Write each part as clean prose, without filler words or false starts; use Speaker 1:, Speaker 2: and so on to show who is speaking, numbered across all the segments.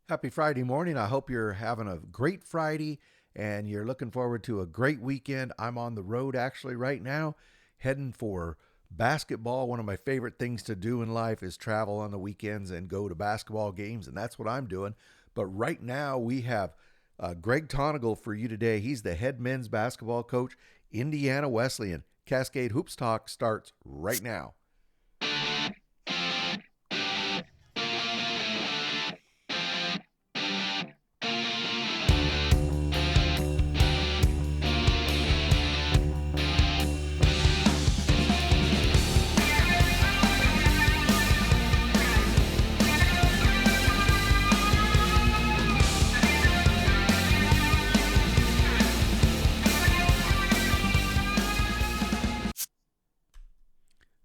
Speaker 1: Happy Friday morning. I hope you're having a great Friday and you're looking forward to a great weekend. I'm on the road actually right now, heading for basketball. One of my favorite things to do in life is travel on the weekends and go to basketball games, and that's what I'm doing. But right now, we have Greg Tonagel for you today. He's the head men's basketball coach, Indiana Wesleyan. Cascade Hoops Talk starts right now.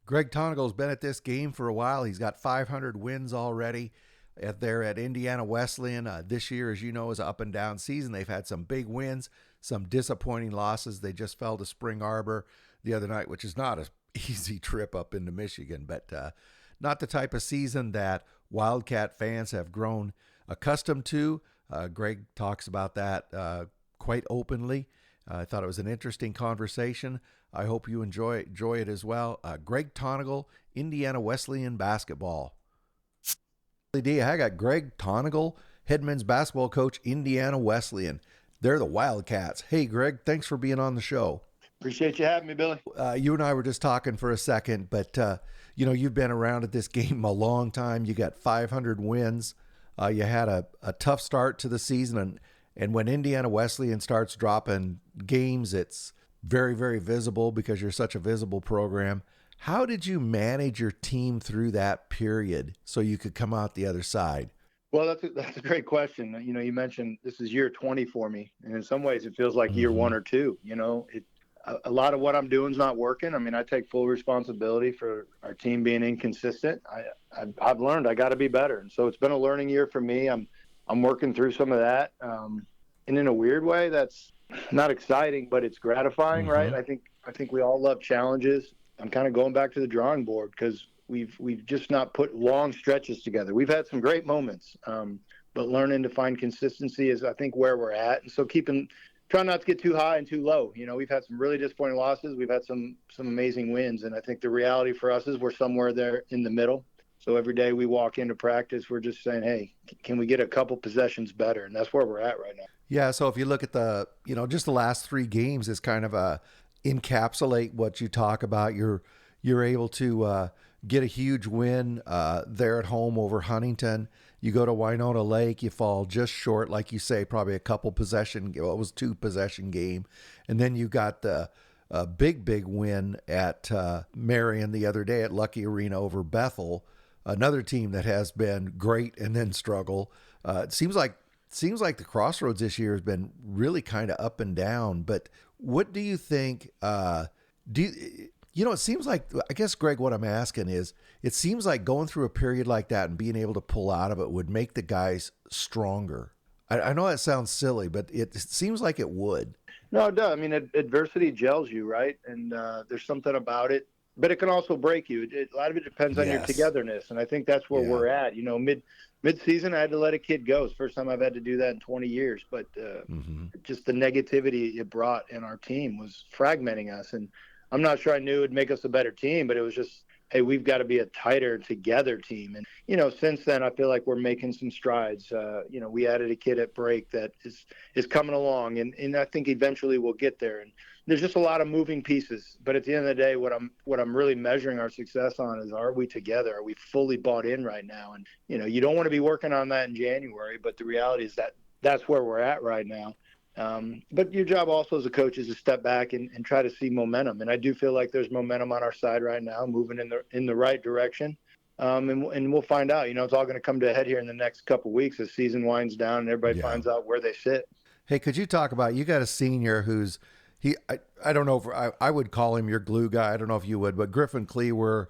Speaker 1: Greg Tonagel's been at this game for a while. He's got 500 wins already there at Indiana Wesleyan. This year, as you know, is an up and down season. They've had some big wins, some disappointing losses. They just fell to Spring Arbor the other night, which is not an easy trip up into Michigan, but not the type of season that Wildcat fans have grown accustomed to. Greg talks about that quite openly. I thought it was an interesting conversation. I hope you enjoy it as well. Greg Tonagel, Indiana Wesleyan basketball. I got Greg Tonagel, head men's basketball coach, Indiana Wesleyan. They're the Wildcats. Hey, Greg, thanks for being on the show.
Speaker 2: Appreciate you having me, Billy.
Speaker 1: You and I were just talking for a second, but you've been around at this game a long time. You got 500 wins. You had a tough start to the season, and when Indiana Wesleyan starts dropping games, it's very, very visible because you're such a visible program. How did you manage your team through that period so you could come out the other side?
Speaker 2: Well, that's a great question. You mentioned this is year 20 for me, and in some ways, it feels like year
Speaker 1: Mm-hmm.
Speaker 2: one or two. A lot of what I'm doing is not working. I mean, I take full responsibility for our team being inconsistent. I've learned I got to be better, and so it's been a learning year for me. I'm working through some of that, and in a weird way, that's not exciting, but it's gratifying,
Speaker 1: Mm-hmm.
Speaker 2: right? I think we all love challenges. I'm kind of going back to the drawing board because we've just not put long stretches together. We've had some great moments, but learning to find consistency is, I think, where we're at. And so trying not to get too high and too low. We've had some really disappointing losses. We've had some amazing wins, and I think the reality for us is we're somewhere there in the middle. So every day we walk into practice, we're just saying, hey, can we get a couple possessions better? And that's where we're at right now.
Speaker 1: Yeah, so if you look at just the last three games is kind of encapsulate what you talk about. You're able to get a huge win there at home over Huntington. You go to Winona Lake, you fall just short, like you say, probably a couple possession. Well, it was 2 possession game, and then you got the big win at Marion the other day at Lucky Arena over Bethel, another team that has been great and then struggle. It seems like the crossroads this year has been really kind of up and down. But what do you think? Do it seems like, I guess, Greg, what I'm asking is, it seems like going through a period like that and being able to pull out of it would make the guys stronger. I know that sounds silly, but it seems like it would.
Speaker 2: No, it does. I mean, adversity gels you, right? And there's something about it, but it can also break you. A lot of it depends on your
Speaker 1: Yes.
Speaker 2: togetherness, and I think that's where
Speaker 1: Yeah.
Speaker 2: we're at. Mid season, I had to let a kid go. It's the first time I've had to do that in 20 years. But
Speaker 1: Mm-hmm.
Speaker 2: just the negativity it brought in our team was fragmenting us, and I'm not sure I knew it would make us a better team, but it was just, hey, we've got to be a tighter together team. And since then, I feel like we're making some strides. We added a kid at break that is coming along, and I think eventually we'll get there. And there's just a lot of moving pieces. But at the end of the day, what I'm really measuring our success on is, are we together? Are we fully bought in right now? And you don't want to be working on that in January, but the reality is that that's where we're at right now. But your job also as a coach is to step back and try to see momentum. And I do feel like there's momentum on our side right now, moving in the right direction. And we'll find out. It's all going to come to a head here in the next couple of weeks as season winds down and everybody
Speaker 1: Yeah.
Speaker 2: finds out where they sit.
Speaker 1: Hey, could you talk about, you got a senior who's I don't know if I would call him your glue guy. I don't know if you would, but Griffin Cleaver,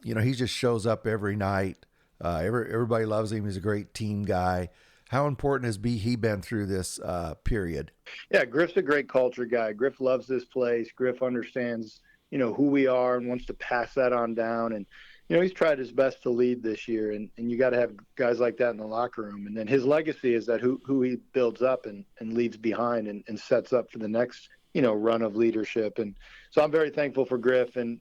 Speaker 1: he just shows up every night. Everybody loves him. He's a great team guy. How important has he been through this period?
Speaker 2: Yeah, Griff's a great culture guy. Griff loves this place. Griff understands, who we are and wants to pass that on down. And, he's tried his best to lead this year, and you got to have guys like that in the locker room. And then his legacy is that who he builds up and leaves behind and sets up for the next, run of leadership. And so I'm very thankful for Griff and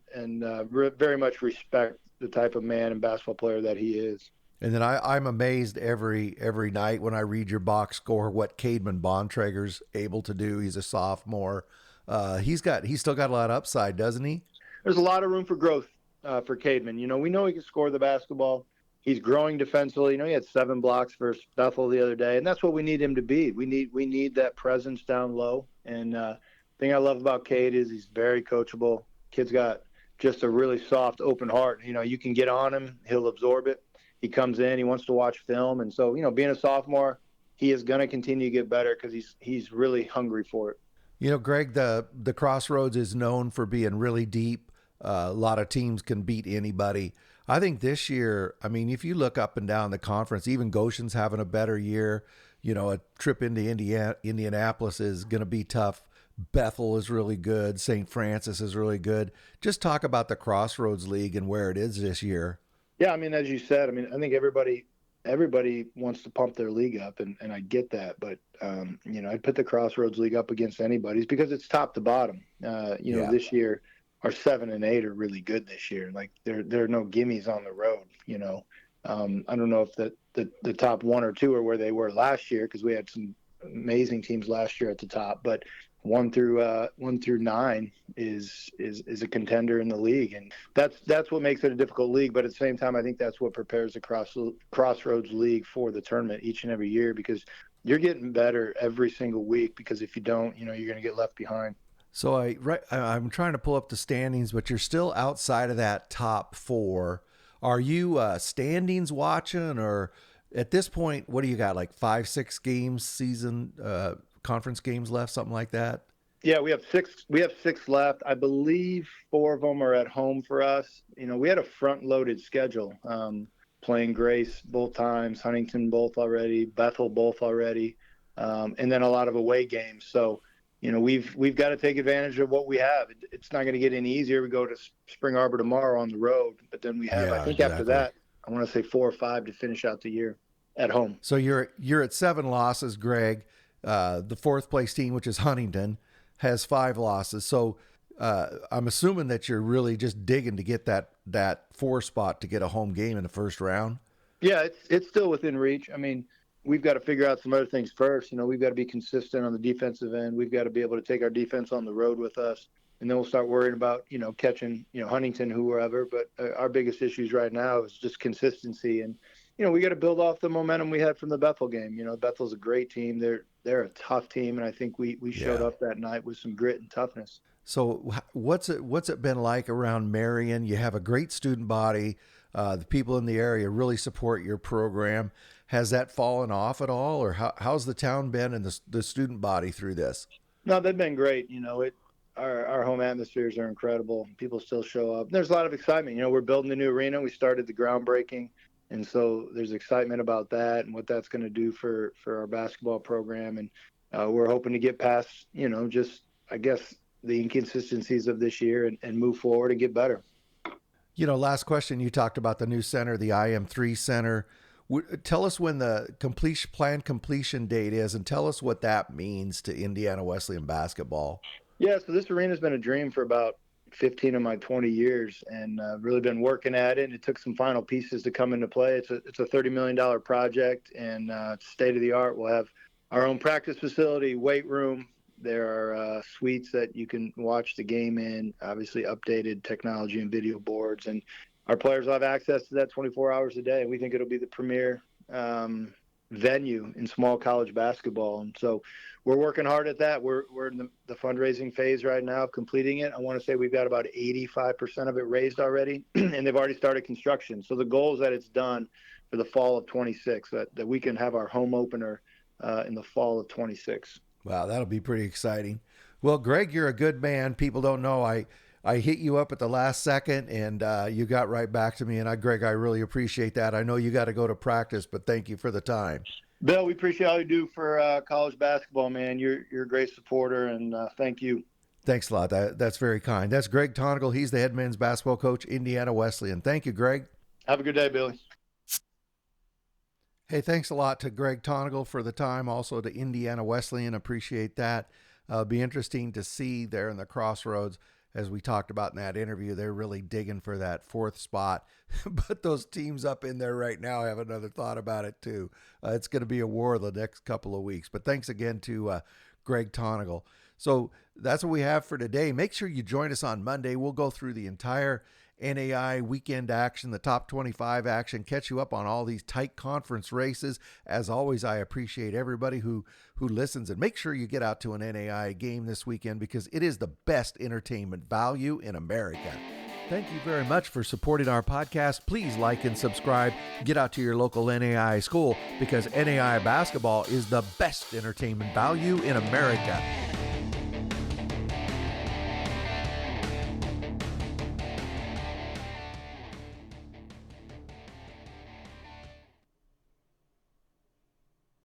Speaker 2: very much respect the type of man and basketball player that he is.
Speaker 1: And then I'm amazed every night when I read your box score what Cademan Bontrager's able to do. He's a sophomore. He's still got a lot of upside, doesn't he?
Speaker 2: There's a lot of room for growth for Cademan. We know he can score the basketball. He's growing defensively. He had 7 blocks versus Bethel the other day, and that's what we need him to be. We need that presence down low. And the thing I love about Cade is he's very coachable. Kid's got just a really soft, open heart. You can get on him, he'll absorb it. He comes in, he wants to watch film, and so being a sophomore, he is going to continue to get better because he's really hungry for it.
Speaker 1: Greg, the Crossroads is known for being really deep. A lot of teams can beat anybody. I think this year, if you look up and down the conference, even Goshen's having a better year. A trip into Indianapolis is going to be tough. Bethel is really good. St. Francis is really good. Just talk about the Crossroads League and where it is this year.
Speaker 2: Yeah, as you said, I think everybody wants to pump their league up, and I get that. But, I'd put the Crossroads League up against anybody's because it's top to bottom. This year, our 7 and 8 are really good this year. Like, there are no gimmies on the road, I don't know if the top 1 or 2 are where they were last year because we had some amazing teams last year at the top. But 1 through 9 is a contender in the league, and that's what makes it a difficult league. But at the same time, I think that's what prepares the Crossroads League for the tournament each and every year because you're getting better every single week. Because if you don't, you're going to get left behind.
Speaker 1: So I'm trying to pull up the standings, but you're still outside of that top 4. Are you standings watching, or at this point, what do you got? Like 5-6 games season? Conference games left, something like that?
Speaker 2: Yeah, we have 6 left. I believe 4 of them are at home for us. We had a front-loaded schedule, playing Grace both times, Huntington both already, Bethel both already, and then a lot of away games. So, we've got to take advantage of what we have. It's not going to get any easier. We go to Spring Arbor tomorrow on the road, but then we have, I think exactly. After that, I want to say 4 or 5 to finish out the year at home.
Speaker 1: So you're at 7 losses, Greg. The 4th place team, which is Huntington, has 5 losses. So I'm assuming that you're really just digging to get that 4 spot to get a home game in the first round.
Speaker 2: Yeah, it's still within reach. We've got to figure out some other things first. We've got to be consistent on the defensive end. We've got to be able to take our defense on the road with us. And then we'll start worrying about, catching, Huntington, whoever. But our biggest issues right now is just consistency. And, we got to build off the momentum we had from the Bethel game. Bethel's a great team. They're a tough team. And I think we showed up that night with some grit and toughness.
Speaker 1: So what's it been like around Marion? You have a great student body. The people in the area really support your program. Has that fallen off at all, or how's the town been and the student body through this?
Speaker 2: No, they've been great. Our home atmospheres are incredible. People still show up. There's a lot of excitement. We're building a new arena. We started the groundbreaking, and so there's excitement about that and what that's going to do for our basketball program. And we're hoping to get past, just I guess the inconsistencies of this year and move forward and get better.
Speaker 1: Last question. You talked about the new center, the IM3 center. Tell us when the planned completion date is, and tell us what that means to Indiana Wesleyan basketball.
Speaker 2: Yeah, so this arena's been a dream for about 15 of my 20 years, and really been working at it. It took some final pieces to come into play. It's a $30 million project, and state of the art. We'll have our own practice facility, weight room. There are suites that you can watch the game in, obviously updated technology and video boards, and our players will have access to that 24 hours a day. We think it'll be the premier venue in small college basketball. And so we're working hard at that. We're in the fundraising phase right now of completing it. I want to say we've got about 85% of it raised already, and they've already started construction. So the goal is that it's done for the fall of 26, that we can have our home opener in the fall of 26.
Speaker 1: Wow, that'll be pretty exciting. Well, Greg, you're a good man. People don't know I hit you up at the last second, and you got right back to me. And Greg, I really appreciate that. I know you got to go to practice, but thank you for the time.
Speaker 2: Bill, we appreciate all you do for college basketball, man. You're a great supporter, and thank you.
Speaker 1: Thanks a lot. That's very kind. That's Greg Tonagel. He's the head men's basketball coach, Indiana Wesleyan. Thank you, Greg.
Speaker 2: Have a good day, Billy.
Speaker 1: Hey, thanks a lot to Greg Tonagel for the time. Also to Indiana Wesleyan. Appreciate that. Be interesting to see there in the crossroads, as we talked about in that interview. They're really digging for that fourth spot. But those teams up in there right now have another thought about it too. It's going to be a war the next couple of weeks. But thanks again to Greg Tonagel. So that's what we have for today. Make sure you join us on Monday. We'll go through the entire NAI weekend action, the top 25 action, catch you up on all these tight conference races. As always, I appreciate everybody who listens, and make sure you get out to an NAI game this weekend because it is the best entertainment value in America. Thank you very much for supporting our podcast. Please like and subscribe. Get out to your local NAI school because NAI basketball is the best entertainment value in America.